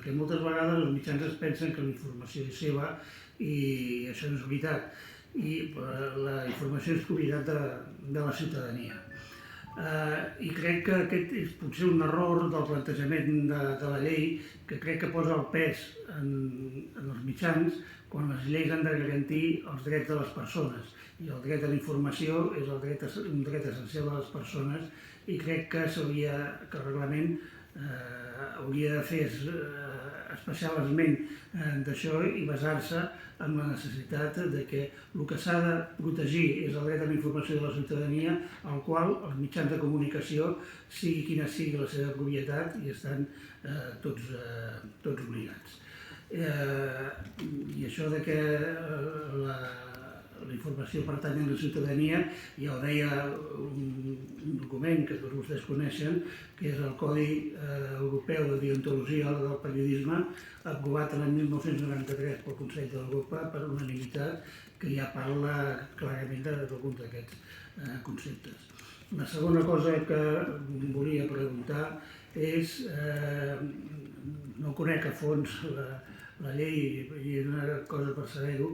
perquè moltes vegades els mitjans es pensen que la informació és seva i això no és veritat. I la informació és propietat de la ciutadania. I crec que aquest és potser un error del plantejament de la llei, que crec que posa el pes en els mitjans quan les lleis han de garantir els drets de les persones. I el dret a la informació és un dret essencial de les persones i crec que el reglament hauria de fer especial esment d'això i basar-se en la necessitat de que el que s'ha de protegir és el dret a la informació de la ciutadania, al qual els mitjans de comunicació, sigui quina sigui la seva propietat, hi estan tots obligats. I això de que la informació pertany a la ciutadania, ja ho deia un document que tots vostès coneixen, que és el Codi Europeu de Deontologia del Periodisme, aprovat l'any 1993 pel Consell d'Europa per unanimitat, que ja parla clarament d'alguns d'aquests conceptes. La segona cosa que volia preguntar és, no conec a fons la llei i és una cosa per saber-ho,